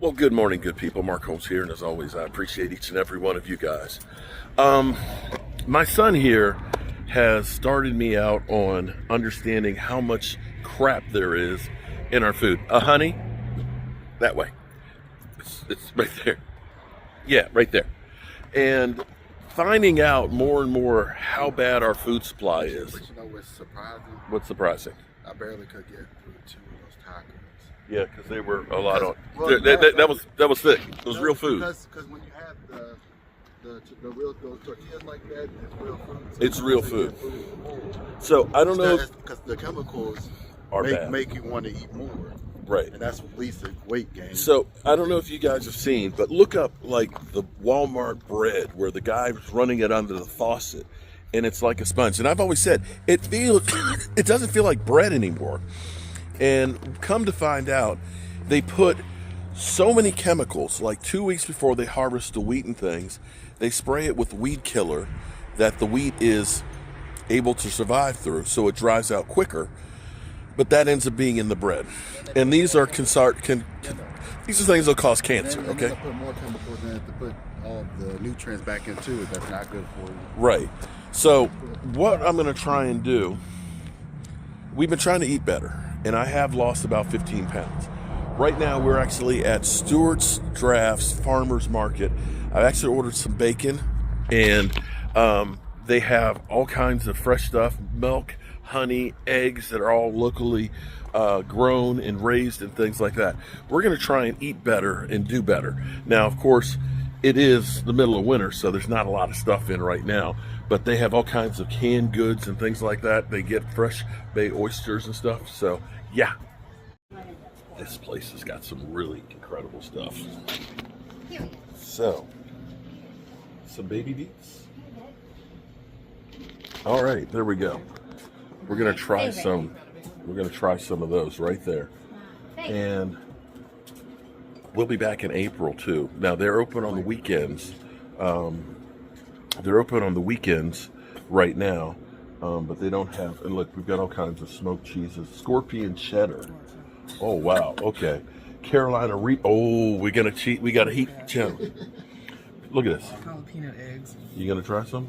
Well, good morning, good people. Mark Holmes here, and as always, I appreciate each and every one of you guys. My son here has started me out on understanding how much crap there is in our food. Honey, that way. It's right there. Yeah, right there. And finding out more and more how bad our food supply is. But you know what's surprising? What's surprising? I barely could get through two of those tacos. Yeah, because they were a lot on. Well, That was thick. It was real food. Because when you have the real those tortillas like that, it's real food. It's real food. So I don't know because the chemicals are bad. make you want to eat more. Right. And that's what leads to weight gain. So I don't know if you guys have seen, but look up like the Walmart bread where the guy was running it under the faucet and it's like a sponge. And I've always said it doesn't feel like bread anymore. And come to find out, they put so many chemicals, like 2 weeks before they harvest the wheat and things, they spray it with weed killer that the wheat is able to survive through, so it dries out quicker. But that ends up being in the bread. And these are these are things that cause cancer, and okay? They put more chemicals in it to put all the nutrients back into it that's not good for you. Right. So what I'm going to try and do, we've been trying to eat better, and I have lost about 15 pounds. Right now, we're actually at Stewart's Drafts Farmers Market. I've actually ordered some bacon, and they have all kinds of fresh stuff, milk, honey, eggs that are all locally grown and raised and things like that. We're going to try and eat better and do better. Now, of course, it is the middle of winter, so there's not a lot of stuff in right now, but they have all kinds of canned goods and things like that. They get fresh bay oysters and stuff. So, yeah. This place has got some really incredible stuff. So, some baby beets. All right, there we go. We're gonna try some. We're gonna try some of those right there, and we'll be back in April too. Now they're open on the weekends. They're open on the weekends right now, but they don't have. And look, we've got all kinds of smoked cheeses, scorpion cheddar. Oh wow, okay. Carolina we're gonna cheat. We got a heat channel. Look at this. Jalapeno eggs. You gonna try some?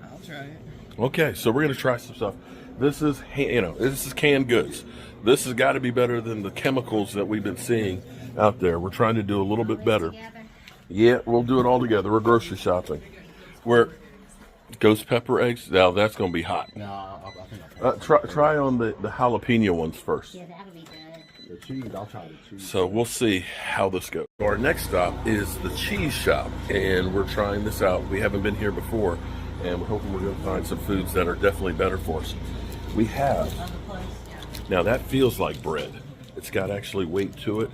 I'll try it. Okay, so we're gonna try some stuff. This is this is canned goods. This has got to be better than the chemicals that we've been seeing out there. We're trying to do a little bit better. Yeah, we'll do it all together. We're grocery shopping. We're ghost pepper eggs. Now that's gonna be hot. No, I think Try on the jalapeno ones first. Yeah, that'll be good. the cheese. I'll try the cheese. So we'll see how this goes. Our next stop is the cheese shop, and we're trying this out. We haven't been here before, and we're hoping we're going to find some foods that are definitely better for us. We have, now that feels like bread. It's got actually weight to it,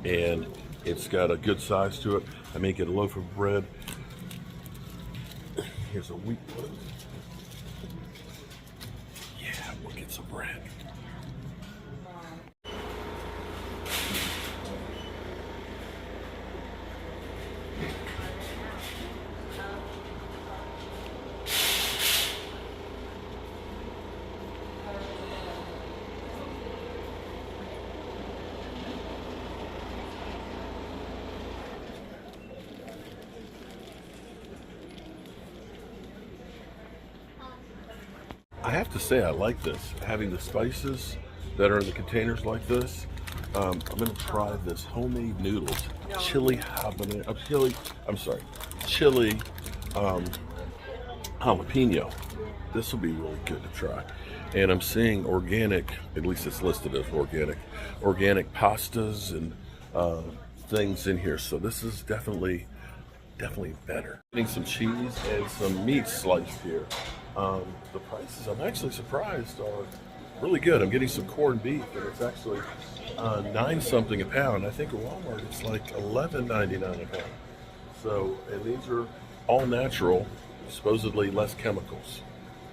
and it's got a good size to it. I may get a loaf of bread. Here's a wheat loaf. Yeah, we'll get some bread. I have to say I like this, having the spices that are in the containers like this. I'm going to try this homemade noodles, chili jalapeno. This will be really good to try. And I'm seeing organic, at least it's listed as organic pastas and things in here. So this is definitely better. Getting some cheese and some meat sliced here. The prices, I'm actually surprised, are really good. I'm getting some corned beef, and it's actually 9 something a pound. I think at Walmart it's like $11.99 a pound. So, and these are all natural, supposedly less chemicals.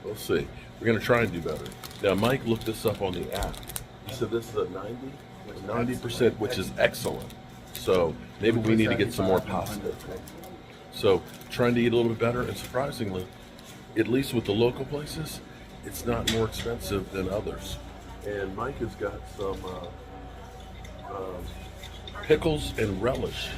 We'll see. We're going to try and do better. Now, Mike looked this up on the app. He said this is a 90%, which is excellent. So maybe we need to get some more pasta. So trying to eat a little bit better, and surprisingly, at least with the local places, it's not more expensive than others. And Mike has got some Pickles and relish.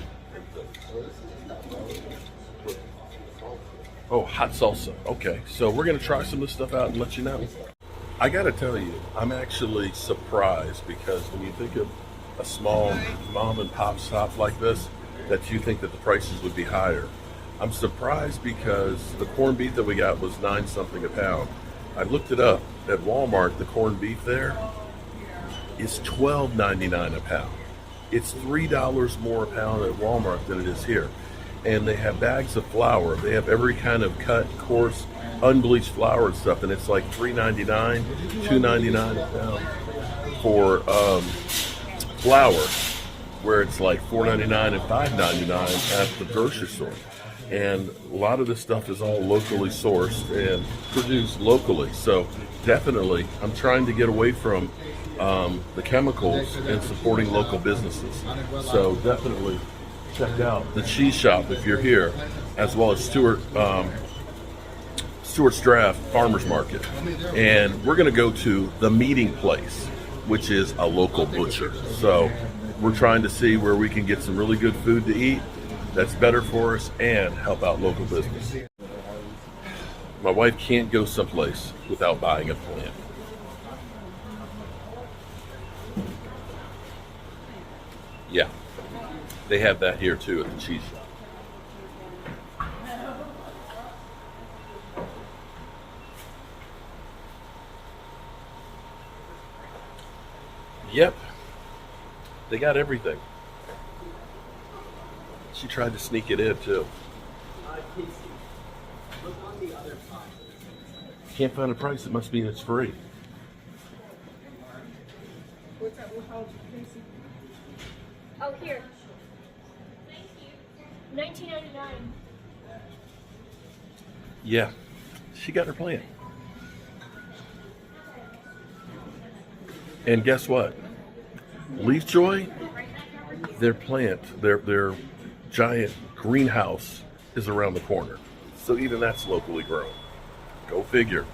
Oh, hot salsa. Okay, so we're gonna try some of this stuff out and let you know. I gotta tell you, I'm actually surprised because when you think of a small mom and pop shop like this, that you think that the prices would be higher. I'm surprised because the corned beef that we got was 9 something a pound. I looked it up at Walmart. The corned beef there is $12.99 a pound. It's $3 more a pound at Walmart than it is here. And they have bags of flour. They have every kind of cut, coarse, unbleached flour and stuff, and it's like $3.99, $2.99 a pound for flour, where it's like $4.99 and $5.99 at the grocery store. And a lot of this stuff is all locally sourced and produced locally. So definitely, I'm trying to get away from the chemicals and supporting local businesses. So definitely check out the Cheese Shop if you're here, as well as Stewart's Draft Farmers Market. And we're going to go to the Meeting Place, which is a local butcher. So we're trying to see where we can get some really good food to eat that's better for us and help out local business. My wife can't go someplace without buying a plant. Yeah, they have that here too at the cheese shop. Yep, they got everything. She tried to sneak it in too. Can't find a price. It must mean it's free. What's that? What college Casey? Oh, here. Thank you. $19.99. Yeah, she got her plant. And guess what? Leaf Joy, their plant, their giant greenhouse is around the corner. So even that's locally grown. Go figure.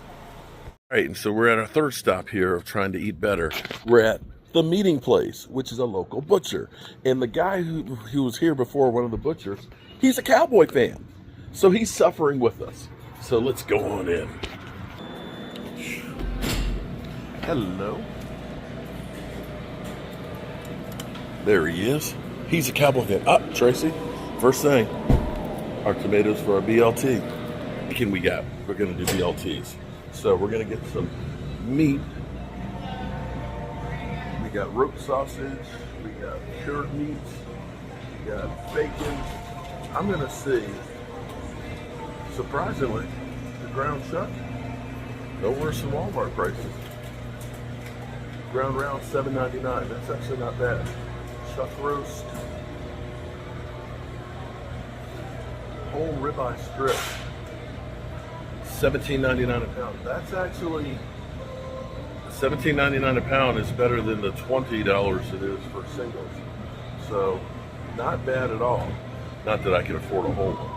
All right, and so we're at our third stop here of trying to eat better. We're at the Meeting Place, which is a local butcher. And the guy who was here before, one of the butchers, he's a Cowboy fan. So he's suffering with us. So let's go on in. Hello. There he is. He's a Cowboy fan. Tracy, first thing, our tomatoes for our BLT. What can we got? We're going to do BLTs. So we're going to get some meat. We got rope sausage. We got cured meats. We got bacon. I'm going to see, surprisingly, the ground chuck. No worse than Walmart prices. Ground round $7.99. That's actually not bad. Chuck roast. Whole ribeye strip. $17.99 a pound. That's actually $17.99 a pound is better than the $20 it is for singles. So not bad at all. Not that I can afford a whole one.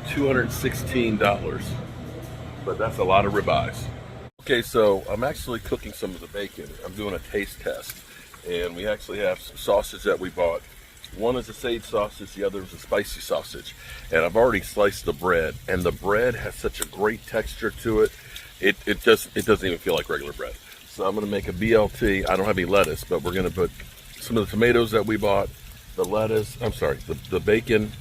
$216, but that's a lot of ribeyes. Okay, so I'm actually cooking some of the bacon. I'm doing a taste test, and we actually have some sausage that we bought. One is a sage sausage, the other is a spicy sausage. And I've already sliced the bread, and the bread has such a great texture to it. It doesn't even feel like regular bread. So I'm gonna make a BLT. I don't have any lettuce, but we're gonna put some of the tomatoes that we bought, the lettuce, the bacon,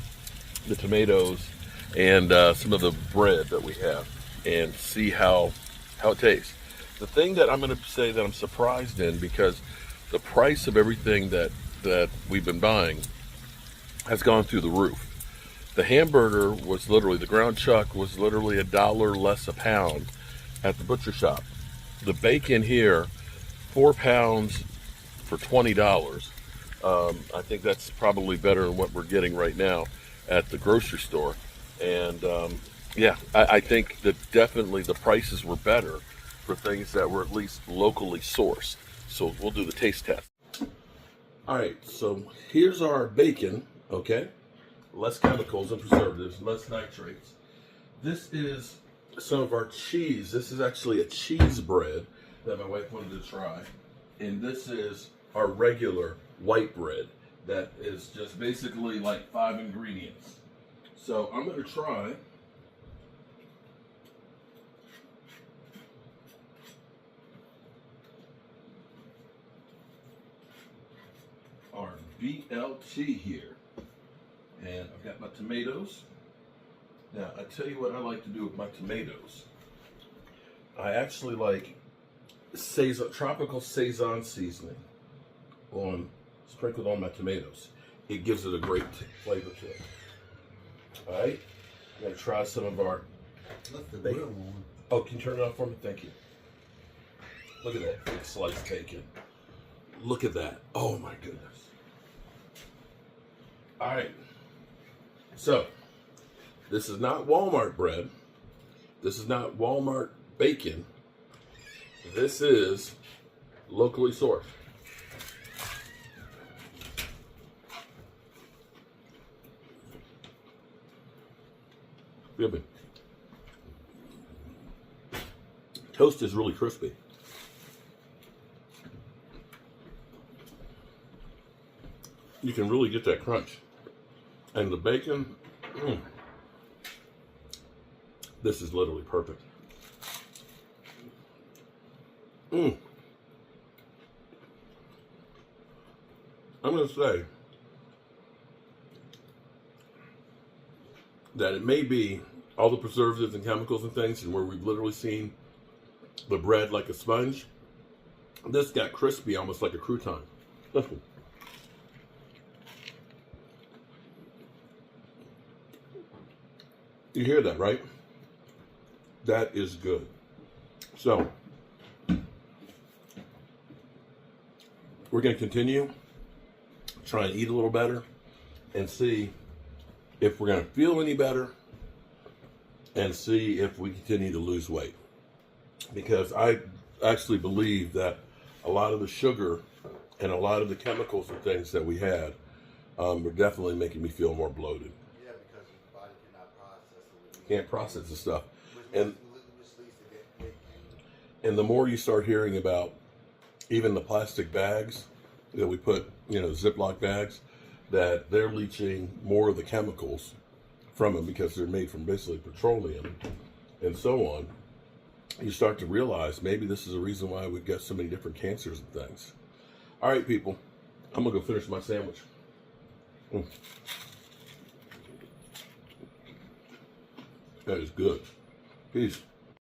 the tomatoes, and some of the bread that we have, and see how it tastes. The thing that I'm gonna say that I'm surprised in, because the price of everything that we've been buying has gone through the roof. The hamburger was literally, the ground chuck was literally $1 less a pound at the butcher shop. The bacon here, 4 pounds for $20. I think that's probably better than what we're getting right now at the grocery store. And I think that definitely the prices were better for things that were at least locally sourced. So we'll do the taste test. All right, so here's our bacon, okay? Less chemicals and preservatives, less nitrates. This is some of our cheese. This is actually a cheese bread that my wife wanted to try. And this is our regular white bread that is just basically like 5 ingredients. So I'm going to try our BLT here. And I've got my tomatoes. Now, I tell you what I like to do with my tomatoes. I actually like tropical Saison seasoning sprinkled on my tomatoes. It gives it a great flavor to it. All right, I'm gonna try some of our bacon. Oh, can you turn it off for me? Thank you. Look at that big sliced bacon. Look at that. Oh my goodness. All right. So, this is not Walmart bread. This is not Walmart bacon. This is locally sourced. Good. Toast is really crispy. You can really get that crunch. And the bacon, this is literally perfect. I'm going to say that it may be all the preservatives and chemicals and things, and where we've literally seen the bread like a sponge, this got crispy almost like a crouton. Listen. You hear that, right? That is good. So, we're going to continue, try and eat a little better, and see if we're going to feel any better, and see if we continue to lose weight. Because I actually believe that a lot of the sugar and a lot of the chemicals and things that we had were definitely making me feel more bloated. Yeah, because your body cannot process it. Can't process the stuff. Which And leads to get weight gain. And the more you start hearing about even the plastic bags that we put, Ziploc bags, that they're leaching more of the chemicals from them because they're made from basically petroleum and so on, you start to realize maybe this is a reason why we've got so many different cancers and things. All right, people, I'm going to go finish my sandwich. That is good. Peace.